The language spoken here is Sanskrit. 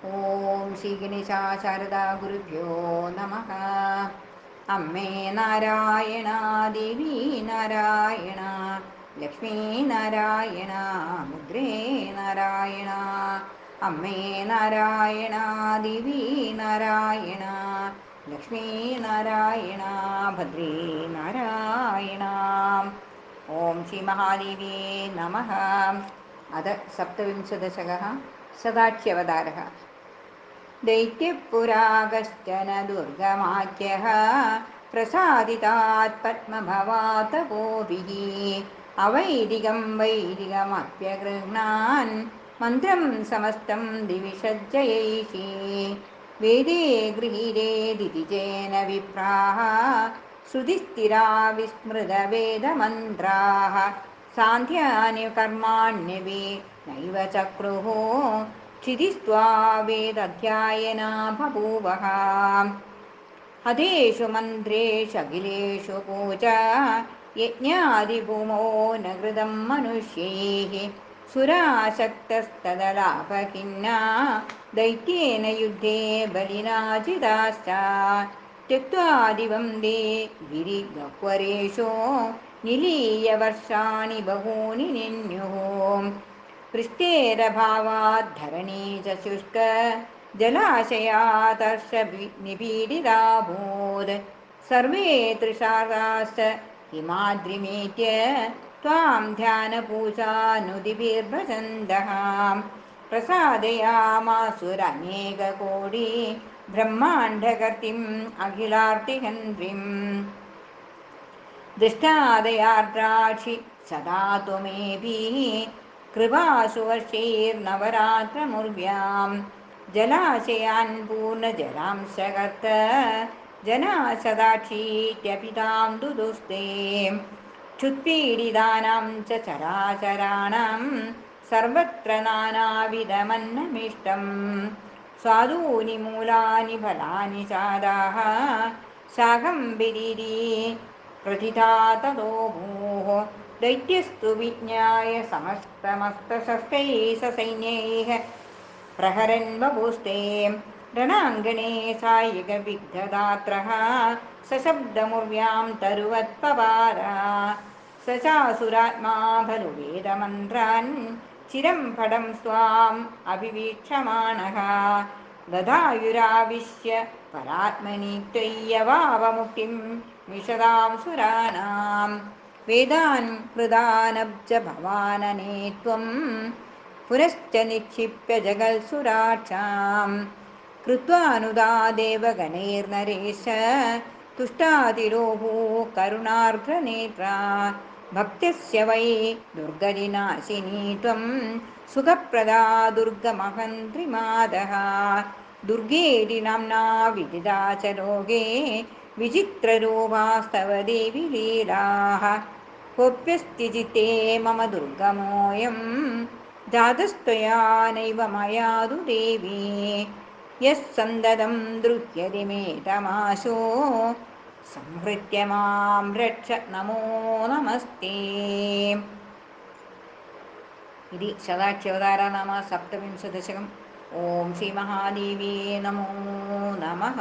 ഓം ശ്രീ ഗണേശാശാരദാ ഗുരുഭ്യോ നമഃ. അമ്മേ നാരായണ, ദേവി നാരായണ, ലക്ഷ്മീ നാരായണ, മുദ്രേ നാരായണ. അമ്മേ നാരായണ, ദേവി നാരായണ, ലക്ഷ്മീ നാരായണ, ഭദ്രേ നാരായണ. ഓം ശ്രീ മഹാദേവ്യേ നമഃ. അത സപ്തവിംശദശകः സദാച്യവതാരः. दैत्यपुरा कश्चन दुर्गमाख्यः प्रसादितात् पद्मभवातपोभिः अवैदिकं वैदिकमप्यगृह्णान् मन्त्रं समस्तं दिविषज्जयैषि वेदे गृहीरे दितिजेन विप्राः श्रुतिस्थिरा विस्मृतवेदमन्त्राः सान्ध्यानि कर्माण्यपि नैव चक्रुः क्षितिस्त्वा वेदध्यायना बभूवः हतेषु मन्त्रेषु अखिलेषु पूजा यज्ञादिभूमौ न कृतं मनुष्यैः सुरासक्तस्तदलापखिन्ना दैत्येन युद्धे बलिनाजिताश्च त्यक्त्वा दिवं दे गिरिगह्वरेषु निलीय वर्षाणि बहूनि निन्युः पृष्ठेरभावात् धरणी च शुष्क जलाशयादर्शनिपीडिताभूत् सर्वे तृषाराश्च हिमाद्रिमेत्य त्वां ध्यानपूजानुदिभिर्भजन्तः प्रसादयामासुरनेककोटि ब्रह्माण्डकर्त्रीम् अखिलार्तिहन्त्रीम् दृष्टादयार्द्राक्षि सदा त्वमेभिः कृपासु वर्षैर्नवरात्रमुर्व्यां जलाशयान् पूर्णजलांशकर्त जनाशदाक्षीत्यपितां दुदुस्ते क्षुत्पीडितानां च चराचराणां सर्वत्र नानाविधमन्नमिष्टं स्वादूनि मूलानि फलानि चादाः शाकम्भरी प्रथिता ततो भूः दैत्यस्तु विज्ञाय समस्तमस्तशस्त्रैः ससैन्यैः प्रहरन् बभूस्ते रणाङ्गणे सायिकविग्धदात्रः सशब्दमुर्व्यां तरुवत्पपार स चासुरात्मा खलु वेदमन्त्रान् चिरं फटं स्वाम् अभिवीक्षमाणः ददायुराविश्य परात्मनि त्वय्यवावमुक्तिं विशदां सुराणां वेदान् कृदानब्ज भवानने त्वं पुनश्च निक्षिप्य जगत्सुराक्षां कृत्वानुदा देवगणैर्नरेश तुष्टातिरोहु करुणार्द्रनेत्रा भक्तस्य वै दुर्गतिनाशिनी त्वं सुखप्रदा दुर्गमहन्त्रिमादः दुर्गेति नाम्ना विदिता च लोके विचित्ररूपास्तव देवि लीलाः कोऽप्यस्ति चित्ते मम दुर्गमोऽयं जातस्त्वया नैव मया तु देवी यः सन्दतं धृत्यति मे तमाशो संहृत्य मां रक्ष नमो नमस्ते. इति सदाच्यवतारनाम सप्तविंशदशकम्. ओं श्रीमहादेव्ये नमो नमः.